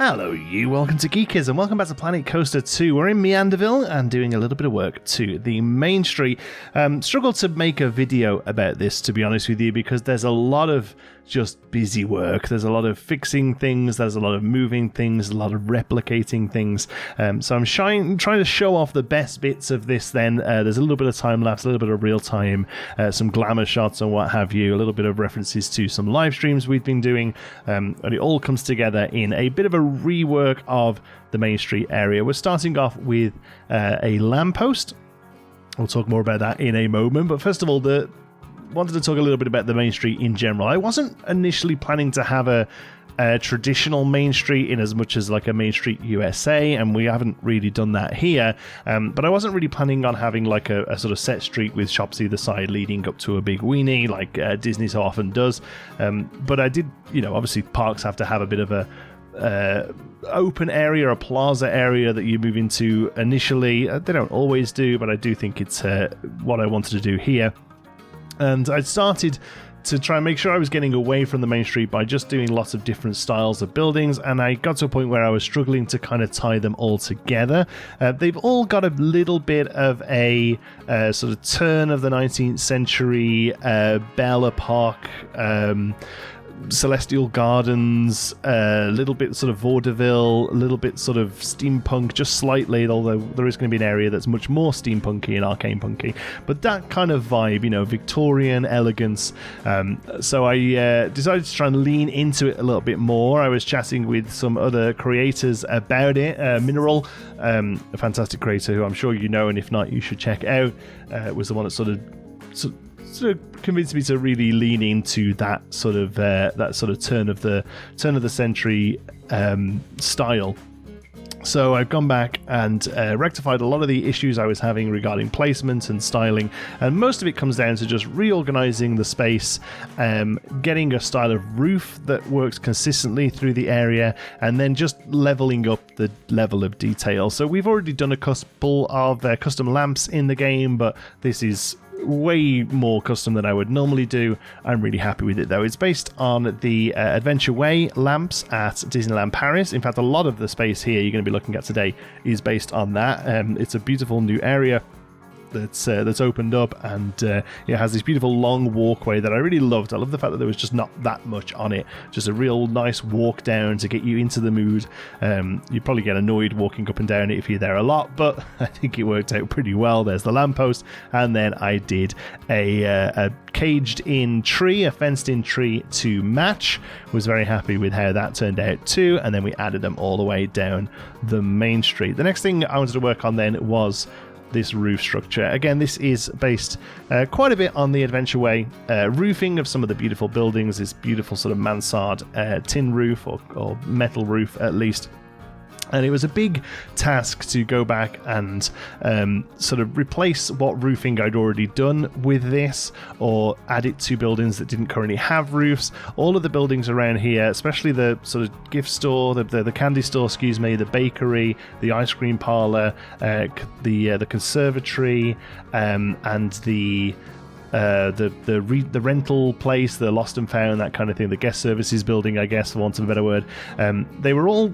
Hello you, welcome to Geekers and welcome back to Planet Coaster 2. We're in MeanderVille and doing a little bit of work to the main street. Struggled to make a video about this, to be honest with you, because there's a lot of just busy work. There's a lot of fixing things, there's a lot of moving things, a lot of replicating things. So I'm trying to show off the best bits of this then. There's a little bit of time lapse, a little bit of real time, some glamour shots and what have you, a little bit of references to some live streams we've been doing, and it all comes together in a bit of a rework of the Main Street area. We're starting off with a lamppost. We'll talk more about that in a moment, but first of all, wanted to talk a little bit about the Main Street in general. I wasn't initially planning to have a traditional Main Street in as much as like a Main Street USA, and we haven't really done that here, but I wasn't really planning on having like a sort of set street with shops either side leading up to a big weenie like Disney so often does, but I did, obviously parks have to have a bit of a open area, a plaza area that you move into initially. They don't always do, but I do think it's what I wanted to do here. And I started to try and make sure I was getting away from the Main Street by just doing lots of different styles of buildings, and I got to a point where I was struggling to kind of tie them all together. They've all got a little bit of a sort of turn of the 19th century Bella Park, Celestial Gardens, a little bit sort of vaudeville, a little bit sort of steampunk, just slightly, although there is going to be an area that's much more steampunky and arcane punky, but that kind of vibe, Victorian elegance. So I decided to try and lean into it a little bit more. I was chatting with some other creators about it. Mineral, a fantastic creator who I'm sure you know, and if not, you should check out, was the one that sort of convinced me to really lean into that sort of turn of the century style. So I've gone back and rectified a lot of the issues I was having regarding placement and styling, and most of it comes down to just reorganizing the space, getting a style of roof that works consistently through the area, and then just leveling up the level of detail. So we've already done a couple of custom lamps in the game, but this is way more custom than I would normally do. I'm really happy with it though. It's based on the Adventure Way lamps at Disneyland Paris. In fact, a lot of the space here you're going to be looking at today is based on that. It's a beautiful new area that's opened up, and it has this beautiful long walkway that I really loved. I love the fact that there was just not that much on it, just a real nice walk down to get you into the mood. You'd probably get annoyed walking up and down it if you're there a lot, but I think it worked out pretty well. There's the lamppost, and then I did a caged in tree, a fenced in tree to match. Was very happy with how that turned out too, and then we added them all the way down the Main Street. The next thing I wanted to work on then was this roof structure. Again, this is based quite a bit on the Adventure Way roofing of some of the beautiful buildings, this beautiful sort of mansard tin roof or metal roof at least. And it was a big task to go back and sort of replace what roofing I'd already done with this, or add it to buildings that didn't currently have roofs. All of the buildings around here, especially the sort of gift store, the candy store, the bakery, the ice cream parlor, the conservatory, and the rental place, the lost and found, that kind of thing, the guest services building, I guess, for want of a better word. They were all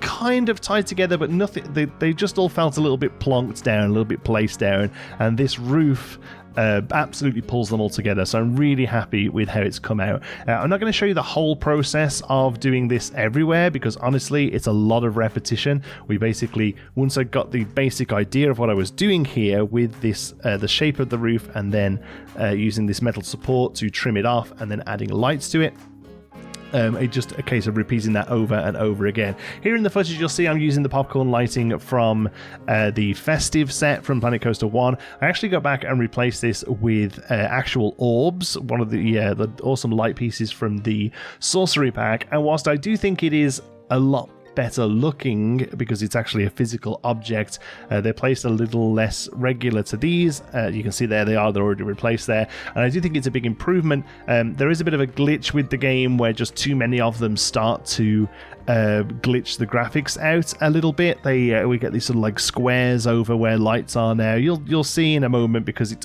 kind of tied together, but nothing. They just all felt a little bit plonked down, a little bit placed down, and this roof absolutely pulls them all together. So I'm really happy with how it's come out. I'm not going to show you the whole process of doing this everywhere, because honestly it's a lot of repetition. We basically, once I got the basic idea of what I was doing here with this the shape of the roof, and then using this metal support to trim it off, and then adding lights to it, it's just a case of repeating that over and over again. Here in the footage you'll see I'm using the popcorn lighting from the festive set from Planet Coaster 1. I actually got back and replaced this with actual orbs, one of the awesome light pieces from the Sorcery Pack, and whilst I do think it is a lot better looking because it's actually a physical object, they're placed a little less regular to these. You can see there they're already replaced there, and I do think it's a big improvement. There is a bit of a glitch with the game where just too many of them start to glitch the graphics out a little bit. We get these sort of like squares over where lights are now. You'll see in a moment, because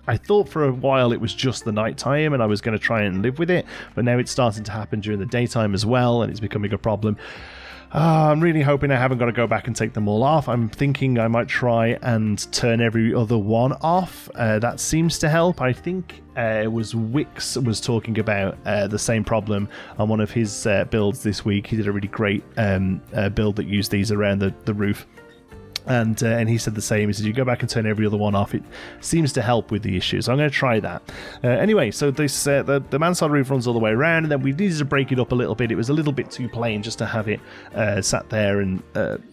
I thought for a while it was just the nighttime and I was going to try and live with it, but now it's starting to happen during the daytime as well, and it's becoming a problem. I'm really hoping I haven't got to go back and take them all off. I'm thinking I might try and turn every other one off. That seems to help. I think it was Wix was talking about the same problem on one of his builds this week. He did a really great build that used these around the roof. And he said the same. He said, you go back and turn every other one off. It seems to help with the issue. So I'm going to try that. Anyway, so this the mansard roof runs all the way around, and then we needed to break it up a little bit. It was a little bit too plain just to have it sat there and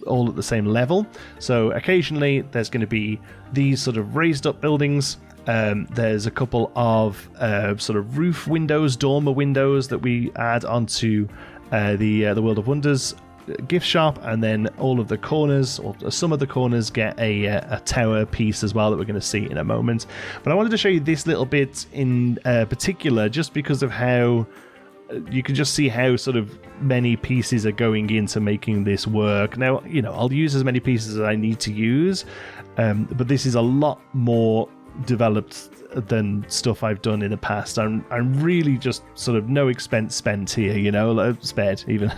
all at the same level. So occasionally there's going to be these sort of raised up buildings. There's a couple of sort of roof windows, dormer windows that we add onto the World of Wonders gift shop, and then all of the corners, or some of the corners, get a tower piece as well that we're going to see in a moment. But I wanted to show you this little bit in particular just because of how you can just see how sort of many pieces are going into making this work. Now, you know, I'll use as many pieces as I need to use, but this is a lot more developed than stuff I've done in the past. I'm really just sort of no expense spent here, you know, spared even.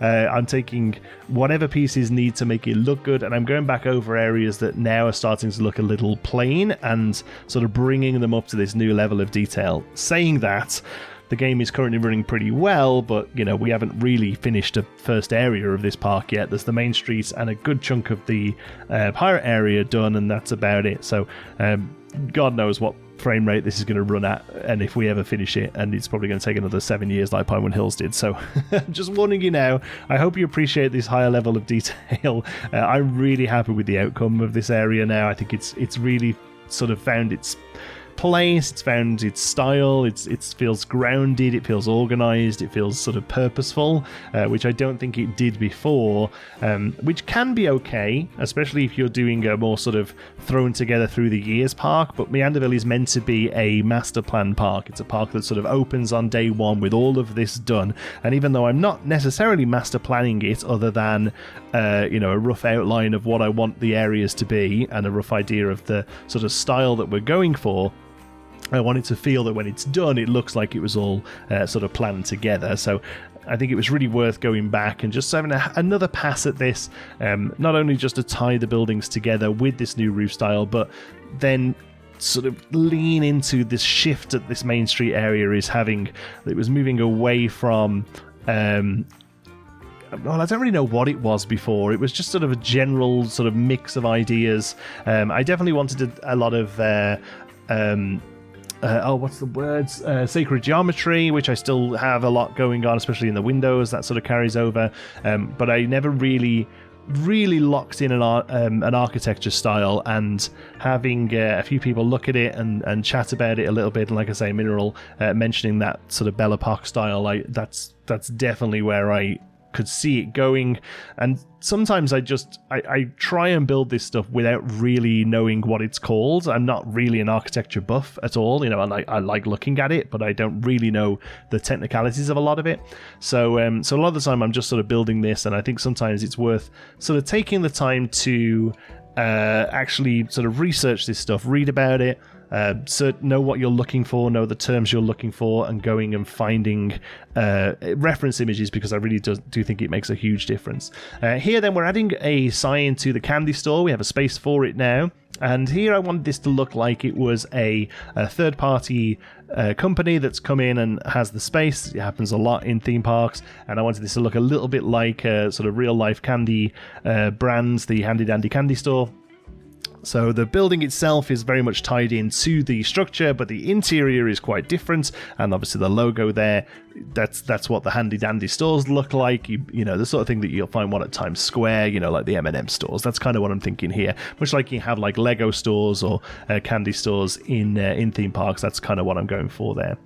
I'm taking whatever pieces need to make it look good, and I'm going back over areas that now are starting to look a little plain and sort of bringing them up to this new level of detail. Saying that, the game is currently running pretty well, but, you know, we haven't really finished the first area of this park yet. There's the main streets and a good chunk of the pirate area done, and that's about it. So, God knows what frame rate this is going to run at, and if we ever finish it, and it's probably going to take another 7 years like Pinewood Hills did. So just warning you now, I hope you appreciate this higher level of detail. I'm really happy with the outcome of this area now. I think it's really sort of found its place, it's found its style, it feels grounded, it feels organized, it feels sort of purposeful, which I don't think it did before, which can be okay, especially if you're doing a more sort of thrown together through the years park. But MeanderVille is meant to be a master plan park. It's a park that sort of opens on day one with all of this done, and even though I'm not necessarily master planning it, other than you know, a rough outline of what I want the areas to be and a rough idea of the sort of style that we're going for, I want it to feel that when it's done, it looks like it was all sort of planned together. So I think it was really worth going back and just having another pass at this, not only just to tie the buildings together with this new roof style, but then sort of lean into this shift that this Main Street area is having. It was moving away from... well, I don't really know what it was before. It was just sort of a general sort of mix of ideas. I definitely wanted a lot of... what's the words? Sacred geometry, which I still have a lot going on, especially in the windows. That sort of carries over. But I never really locked in an architecture style, and having a few people look at it and chat about it a little bit, and like I say, Mineral mentioning that sort of Belle Epoque style, that's definitely where I could see it going. And sometimes I try and build this stuff without really knowing what it's called. I'm not really an architecture buff at all, you know. I like looking at it, but I don't really know the technicalities of a lot of it. So a lot of the time I'm just sort of building this, and I think sometimes it's worth sort of taking the time to actually sort of research this stuff, read about it, know what you're looking for, know the terms you're looking for, and going and finding reference images, because I really do think it makes a huge difference. Here then we're adding a sign to the candy store. We have a space for it now, and here I wanted this to look like it was a third-party company that's come in and has the space. It happens a lot in theme parks, and I wanted this to look a little bit like sort of real-life candy brands, the Handy Dandy Candy Store. So the building itself is very much tied into the structure, but the interior is quite different, and obviously the logo there, that's what the Handy Dandy stores look like. You know, the sort of thing that you'll find one at Times Square, you know, like the M&M stores. That's kind of what I'm thinking here. Much like you have like Lego stores or candy stores in theme parks, that's kind of what I'm going for there.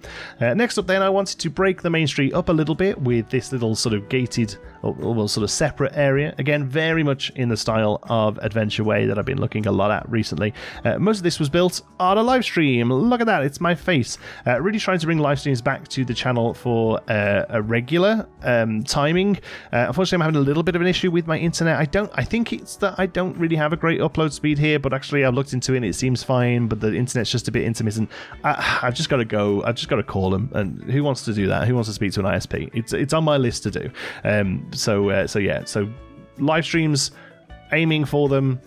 Next up then, I wanted to break the main street up a little bit with this little sort of gated, or sort of separate area. Again, very much in the style of Adventure Way that I've been looking a lot at recently. Most of this was built on a live stream. Look at that, it's my face. Really trying to bring live streams back to the channel for for a regular timing. Unfortunately, I'm having a little bit of an issue with my internet. I think it's that I don't really have a great upload speed here, but actually I've looked into it and it seems fine, but the internet's just a bit intermittent. I've just got to go. I've just got to call them. And who wants to do that? Who wants to speak to an ISP? It's on my list to do. So live streams, aiming for them.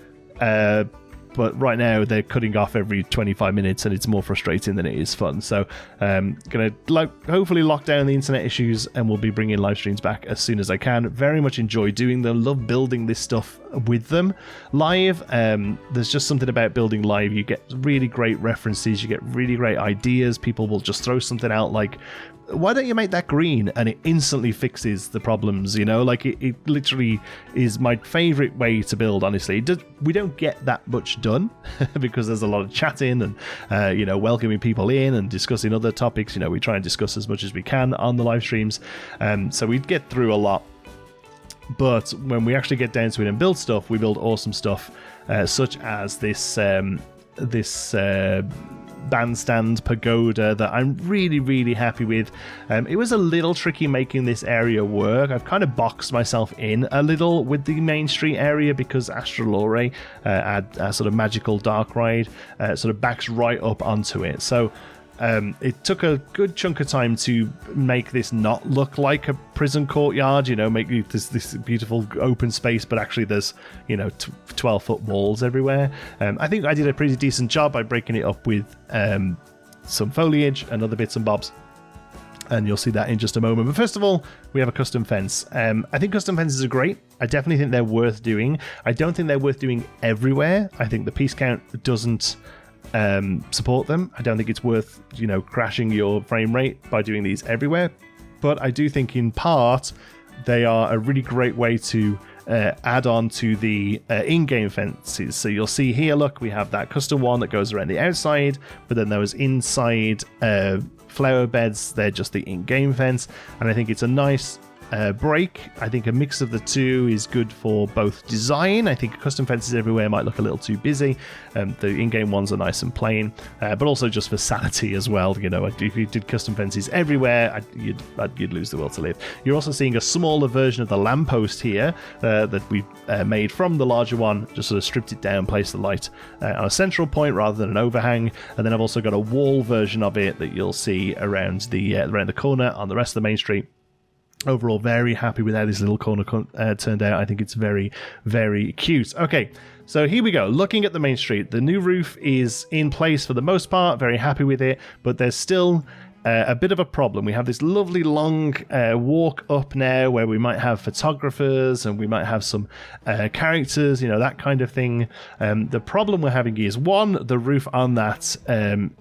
But right now they're cutting off every 25 minutes and it's more frustrating than it is fun. So gonna hopefully lock down the internet issues and we'll be bringing live streams back as soon as I can. Very much enjoy doing them, love building this stuff with them live. There's just something about building live. You get really great references, you get really great ideas. People will just throw something out like, why don't you make that green? And it instantly fixes the problems, you know? Like, it literally is my favorite way to build, honestly. We don't get that much done because there's a lot of chatting and, welcoming people in and discussing other topics. You know, we try and discuss as much as we can on the live streams. So we get through a lot. But when we actually get down to it and build stuff, we build awesome stuff, such as this bandstand pagoda that I'm really, really happy with. It was a little tricky making this area work. I've kind of boxed myself in a little with the main street area because Astralore, a sort of magical dark ride, sort of backs right up onto it. So it took a good chunk of time to make this not look like a prison courtyard, make this beautiful open space, but actually there's 12-foot walls everywhere. I think I did a pretty decent job by breaking it up with some foliage and other bits and bobs, and you'll see that in just a moment. But first of all, we have a custom fence. I think custom fences are great. I definitely think they're worth doing. I don't think they're worth doing everywhere. I think the piece count doesn't support them. I don't think it's worth crashing your frame rate by doing these everywhere, but I do think in part they are a really great way to add on to the in-game fences. So you'll see here, look, we have that custom one that goes around the outside, but then those inside flower beds, they're just the in-game fence, and I think it's a nice break. I think a mix of the two is good for both design. I think custom fences everywhere might look a little too busy. The in-game ones are nice and plain, but also just for sanity as well. If you did custom fences everywhere, you'd lose the will to live. You're also seeing a smaller version of the lamppost here that we made from the larger one. Just sort of stripped it down, placed the light on a central point rather than an overhang, and then I've also got a wall version of it that you'll see around the corner on the rest of the main street. Overall, very happy with how this little corner turned out. I think it's very, very cute. Okay, so here we go. Looking at the main street, the new roof is in place for the most part. Very happy with it, but there's still a bit of a problem. We have this lovely long walk up now where we might have photographers and we might have some characters, that kind of thing. The problem we're having is, one, the roof on that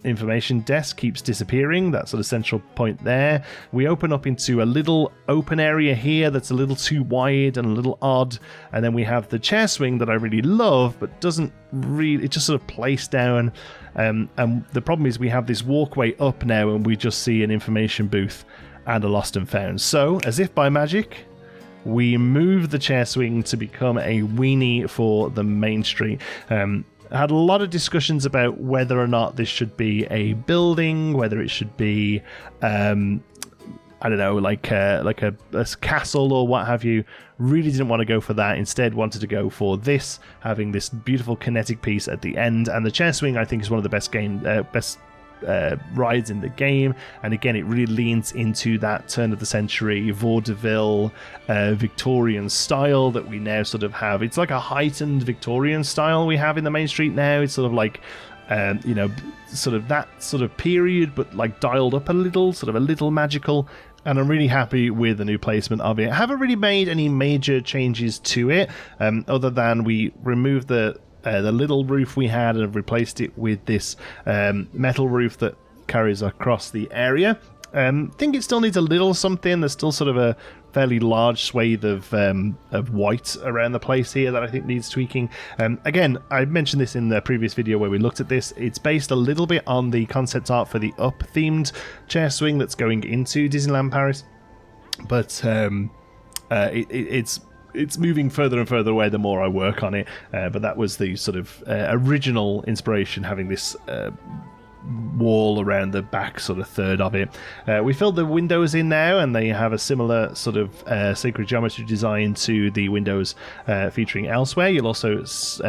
information desk keeps disappearing, that sort of central point there. We open up into a little open area here that's a little too wide and a little odd, and then we have the chair swing that I really love, but doesn't really, it just sort of placed down. And the problem is we have this walkway up now and we just see an information booth and a lost and found. So, as if by magic, we move the chair swing to become a weenie for the main street. I had a lot of discussions about whether or not this should be a building, whether it should be I don't know, like a castle or what have you. Really didn't want to go for that. Instead, wanted to go for this, having this beautiful kinetic piece at the end. And the chair swing, I think, is one of the best rides in the game. And again, it really leans into that turn of the century vaudeville Victorian style that we now sort of have. It's like a heightened Victorian style we have in the main street now. It's sort of like sort of that sort of period, but like dialed up a little, sort of a little magical. And I'm really happy with the new placement of it. I haven't really made any major changes to it, other than we removed the little roof we had and replaced it with this metal roof that carries across the area. I think it still needs a little something. There's still sort of a fairly large swathe of white around the place here that I think needs tweaking. Again, I mentioned this in the previous video where we looked at this. It's based a little bit on the concept art for the Up-themed chair swing that's going into Disneyland Paris, but it's moving further and further away the more I work on it. But that was the sort of original inspiration, having this wall around the back sort of third of it. We filled the windows in now, and they have a similar sort of sacred geometry design to the windows featuring elsewhere. You'll also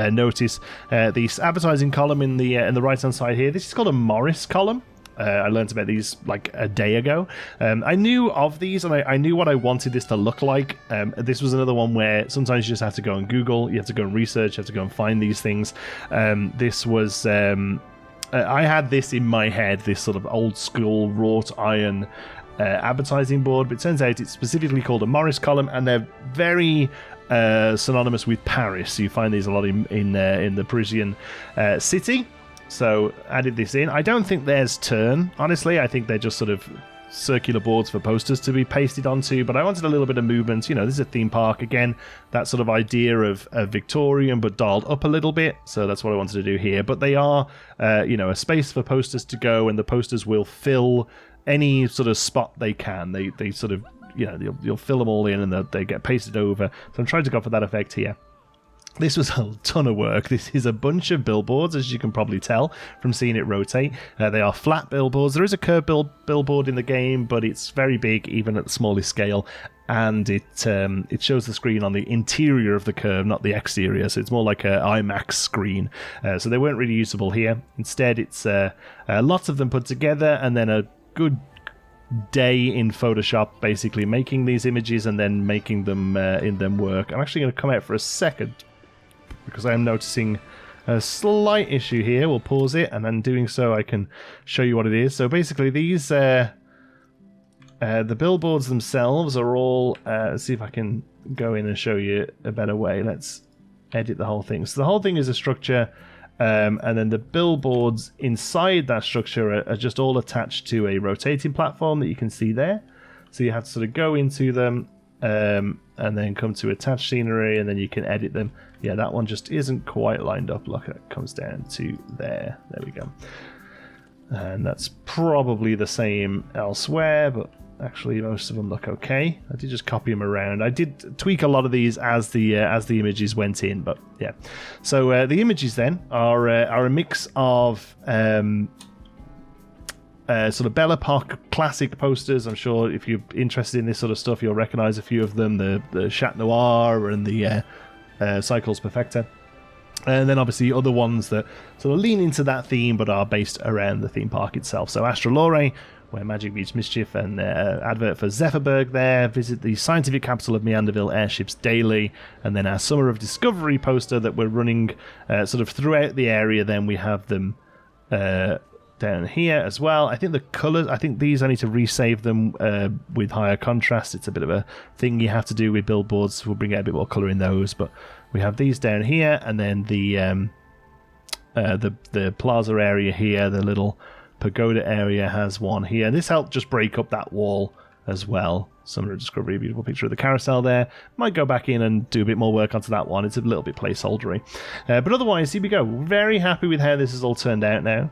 notice the advertising column in the right hand side here. This is called a Morris column. I learned about these like a day ago. I knew of these, and I knew what I wanted this to look like. This was another one where sometimes you just have to go and Google, you have to go and research, you have to go and find these things. This was... I had this in my head, this sort of old school wrought iron advertising board, but it turns out it's specifically called a Morris column, and they're very synonymous with Paris. You find these a lot in the Parisian city. So added this in. I don't think there's turn, honestly. I think they're just sort of circular boards for posters to be pasted onto, but I wanted a little bit of movement. You know, this is a theme park. Again, that sort of idea of Victorian but dialed up a little bit, so that's what I wanted to do here. But they are, a space for posters to go, and the posters will fill any sort of spot they can. They sort of, you'll fill them all in, and they get pasted over. So I'm trying to go for that effect here. This was a ton of work. This is a bunch of billboards, as you can probably tell from seeing it rotate. They are flat billboards. There is a curved billboard in the game, but it's very big, even at the smallest scale. And it shows the screen on the interior of the curve, not the exterior. So it's more like an IMAX screen. So they weren't really usable here. Instead, it's lots of them put together, and then a good day in Photoshop, basically making these images and then making them in them work. I'm actually going to come out for a second, because I am noticing a slight issue here. We'll pause it, and then doing so I can show you what it is. So basically these, the billboards themselves are all, let's see if I can go in and show you a better way. Let's edit the whole thing. So the whole thing is a structure, and then the billboards inside that structure are just all attached to a rotating platform that you can see there. So you have to sort of go into them, and then come to attach scenery, and then you can edit them. Yeah, that one just isn't quite lined up. Look, it comes down to there. There we go. And that's probably the same elsewhere, but actually most of them look okay. I did just copy them around. I did tweak a lot of these as the images went in, but yeah. So the images then are a mix of sort of Belle Epoque classic posters. I'm sure if you're interested in this sort of stuff, you'll recognise a few of them. The Chat Noir and the Cycles Perfecta. And then obviously other ones that sort of lean into that theme but are based around the theme park itself. So Astrolore, where magic meets mischief, and advert for Zephyrberg there. Visit the scientific capital of MeanderVille airships daily. And then our Summer of Discovery poster that we're running sort of throughout the area. Then we have them down here as well. I think the colours, I think these I need to resave them with higher contrast. It's a bit of a thing you have to do with billboards. We'll bring out a bit more colour in those, but we have these down here, and then the plaza area here, the little pagoda area has one here. This helped just break up that wall as well. Summer of Discovery, a beautiful picture of the carousel there. Might go back in and do a bit more work onto that one. It's a little bit placeholdery. But otherwise, here we go. Very happy with how this has all turned out now.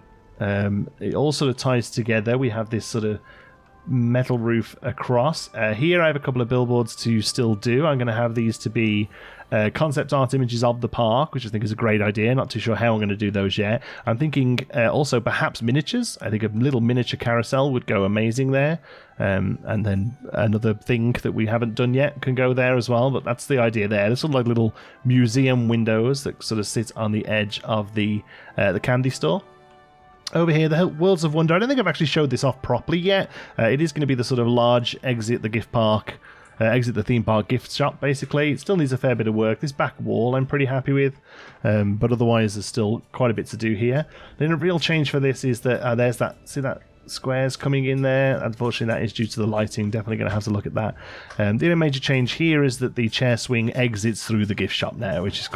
It all sort of ties together. We have this sort of metal roof across. Here I have a couple of billboards to still do. I'm going to have these to be concept art images of the park, which I think is a great idea. Not too sure how I'm going to do those yet. I'm thinking also perhaps miniatures. I think a little miniature carousel would go amazing there. And then another thing that we haven't done yet can go there as well, but that's the idea there. There's sort of like little museum windows that sort of sit on the edge of the candy store. Over here, the Worlds of Wonder. I don't think I've actually showed this off properly yet. It is going to be the sort of large exit the theme park gift shop, basically. It still needs a fair bit of work. This back wall I'm pretty happy with, but otherwise there's still quite a bit to do here. Then a real change for this is that there's that, see that squares coming in there? Unfortunately, that is due to the lighting. Definitely going to have to look at that. The other major change here is that the chair swing exits through the gift shop now, which is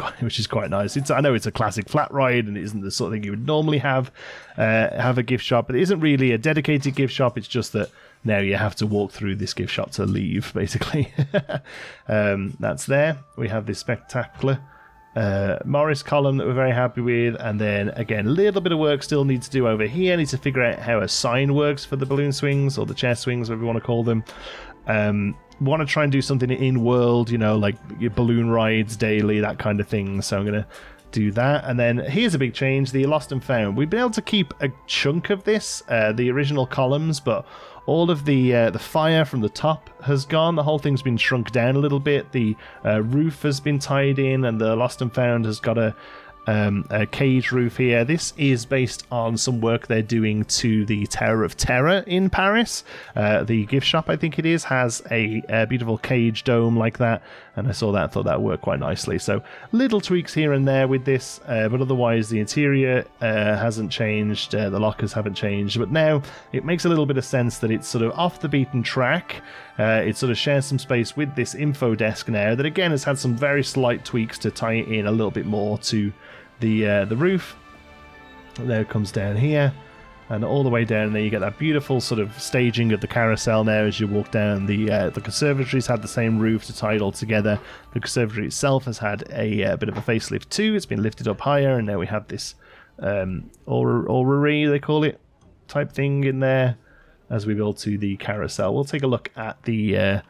quite nice. I know it's a classic flat ride and it isn't the sort of thing you would normally have a gift shop, but it isn't really a dedicated gift shop. It's just that now you have to walk through this gift shop to leave, basically. That's there. We have this spectacular Morris column that we're very happy with, and then again a little bit of work still needs to do over here. I need to figure out how a sign works for the balloon swings or the chair swings, whatever you want to call them. Want to try and do something in world, like your balloon rides daily, that kind of thing. So I'm going to do that. And then here's a big change, the lost and found. We've been able to keep a chunk of this, the original columns, but all of the fire from the top has gone. The whole thing's been shrunk down a little bit. The roof has been tied in, and the lost and found has got a cage roof here. This is based on some work they're doing to the Tower of Terror in Paris. The gift shop, I think it is, has a beautiful cage dome like that, and I saw that and thought that worked quite nicely. So little tweaks here and there with this, but otherwise the interior hasn't changed, the lockers haven't changed, but now it makes a little bit of sense that it's sort of off the beaten track. It sort of shares some space with this info desk now that again has had some very slight tweaks to tie it in a little bit more to the roof. There it comes down here, and all the way down there you get that beautiful sort of staging of the carousel now as you walk down. The conservatory's had the same roof to tie it all together. The conservatory itself has had a bit of a facelift too. It's been lifted up higher, and now we have this orrery, they call it, type thing in there as we build to the carousel. We'll take a look at the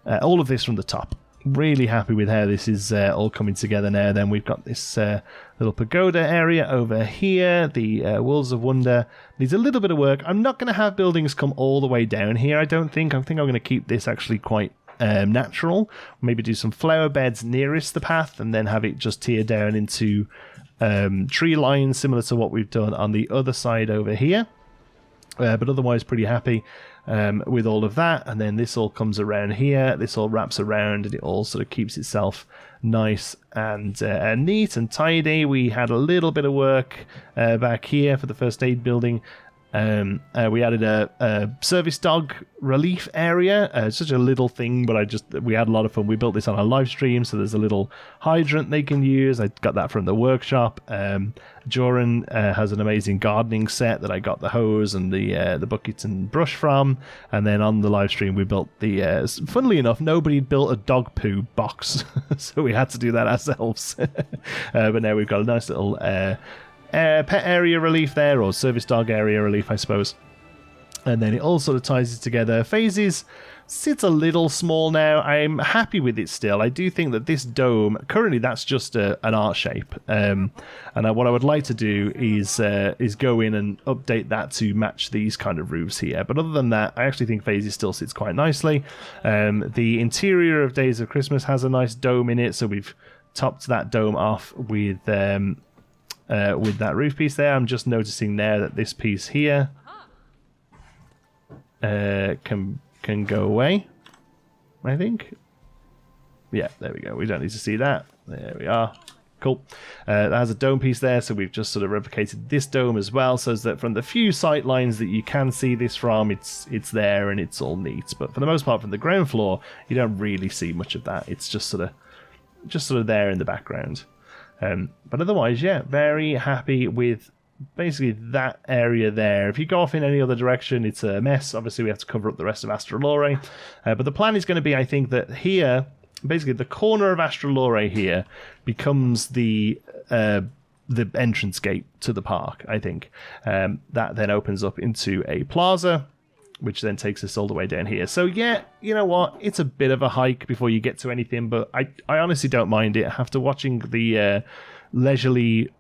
all of this from the top. Really happy with how this is all coming together now. Then we've got this little pagoda area over here. The Walls of Wonder needs a little bit of work. I'm not going to have buildings come all the way down here, I don't think. I think I'm going to keep this actually quite natural. Maybe do some flower beds nearest the path and then have it just tear down into tree lines similar to what we've done on the other side over here. But otherwise pretty happy with all of that. And then this all comes around here, this all wraps around, and it all sort of keeps itself nice and neat and tidy. We had a little bit of work back here for the first aid building. We added a service dog relief area. It's such a little thing, but we had a lot of fun. We built this on a live stream, so there's a little hydrant they can use. I got that from the workshop. Joran has an amazing gardening set that I got the hose and the bucket and brush from. And then on the live stream, we built the. Funnily enough, nobody built a dog poo box, so we had to do that ourselves. But now we've got a nice little. Pet area relief there, or service dog area relief, I suppose. And then it all sort of ties it together. Phases sits a little small now. I'm happy with it still. I do think that this dome, currently that's just an art shape. And what I would like to do is go in and update that to match these kind of roofs here. But other than that, I actually think Phases still sits quite nicely. The interior of Days of Christmas has a nice dome in it, so we've topped that dome off with that roof piece there. I'm just noticing there that this piece here can go away, I think. Yeah, there we go. We don't need to see that. There we are. Cool. That has a dome piece there, so we've just sort of replicated this dome as well, so that from the few sight lines that you can see this from, it's there and it's all neat. But for the most part, from the ground floor, you don't really see much of that. It's just sort of there in the background. But otherwise, yeah, very happy with basically that area there. If you go off in any other direction, it's a mess. Obviously, we have to cover up the rest of Astralore. But the plan is going to be, I think, that here, basically the corner of Astralore here becomes the entrance gate to the park, I think. That then opens up into a plaza, which then takes us all the way down here. So yeah, you know what? It's a bit of a hike before you get to anything, but I honestly don't mind it. After watching the leisurely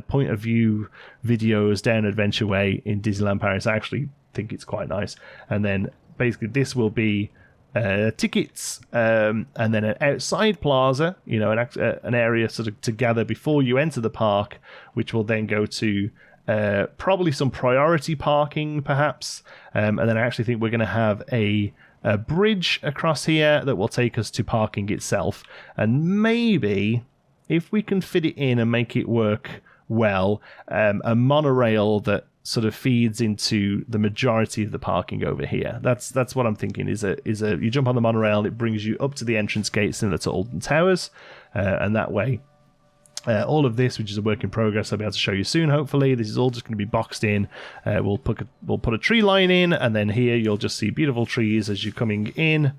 point of view videos down Adventure Way in Disneyland Paris, I actually think it's quite nice. And then basically this will be tickets, and then an outside plaza, you know, an area sort of to gather before you enter the park, which will then go to probably some priority parking, perhaps, and then I actually think we're going to have a bridge across here that will take us to parking itself, and maybe if we can fit it in and make it work well, a monorail that sort of feeds into the majority of the parking over here. That's what I'm thinking. Is a you jump on the monorail, it brings you up to the entrance gate similar to Alden Towers, and that way. All of this, which is a work in progress, I'll be able to show you soon, hopefully. This is all just going to be boxed in. We'll put a tree line in, and then here you'll just see beautiful trees as you're coming in.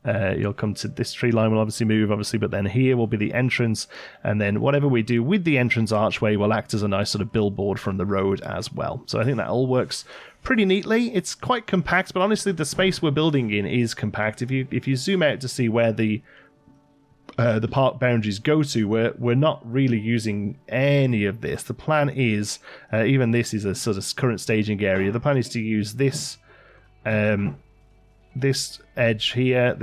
You'll come to this tree line will obviously move, but then here will be the entrance, and then whatever we do with the entrance archway will act as a nice sort of billboard from the road as well. So I think that all works pretty neatly. It's quite compact, but honestly the space we're building in is compact. If you zoom out to see where the the park boundaries go to. We're not really using any of this. The plan is, even this is a sort of current staging area. The plan is to use this this edge here,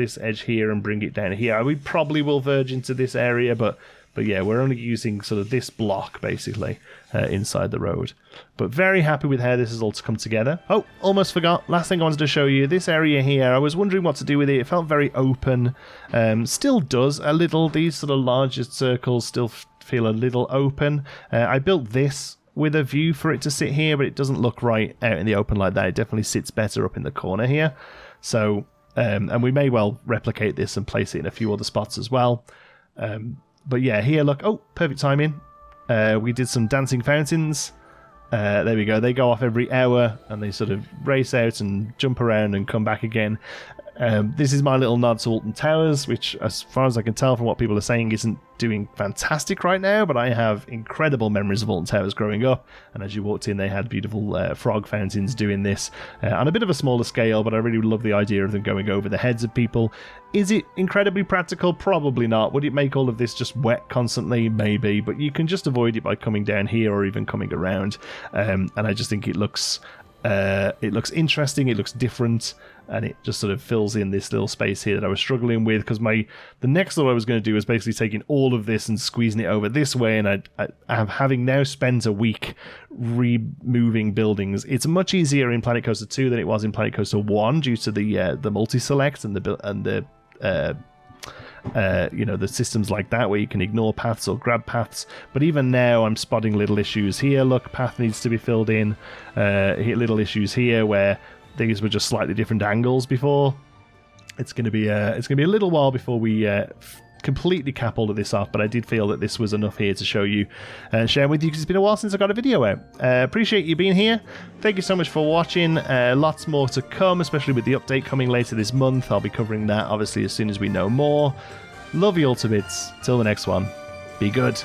and bring it down here. We probably will verge into this area, but yeah, we're only using sort of this block basically inside the road. But very happy with how this has all come together. Oh, almost forgot. Last thing I wanted to show you, this area here, I was wondering what to do with it. It felt very open. Still does a little. These sort of larger circles still feel a little open. I built this with a view for it to sit here, but it doesn't look right out in the open like that. It definitely sits better up in the corner here. So, and we may well replicate this and place it in a few other spots as well. But yeah, here, look. Oh, perfect timing. We did some dancing fountains. There we go. They go off every hour, and they sort of race out and jump around and come back again. This is my little nod to Alton Towers, which, as far as I can tell from what people are saying, isn't doing fantastic right now, but I have incredible memories of Alton Towers growing up, and as you walked in, they had beautiful frog fountains doing this on a bit of a smaller scale, but I really love the idea of them going over the heads of people. Is it incredibly practical? Probably not. Would it make all of this just wet constantly? Maybe, but you can just avoid it by coming down here or even coming around, and I just think it looks interesting, it looks different, and it just sort of fills in this little space here that I was struggling with, because the next thought I was going to do was basically taking all of this and squeezing it over this way, and I'm having now spent a week removing buildings. It's much easier in Planet Coaster 2 than it was in Planet Coaster 1 due to the multi-select and the the systems like that where you can ignore paths or grab paths. But even now I'm spotting little issues here. Look, path needs to be filled in. Little issues here where these were just slightly different angles before. It's going to be a little while before we completely cap all of this off, but I did feel that this was enough here to show you and share with you, because it's been a while since I got a video out. Appreciate you being here. Thank you so much for watching. Lots more to come, especially with the update coming later this month. I'll be covering that obviously as soon as we know more. Love you all to bits. Till the next one, be good.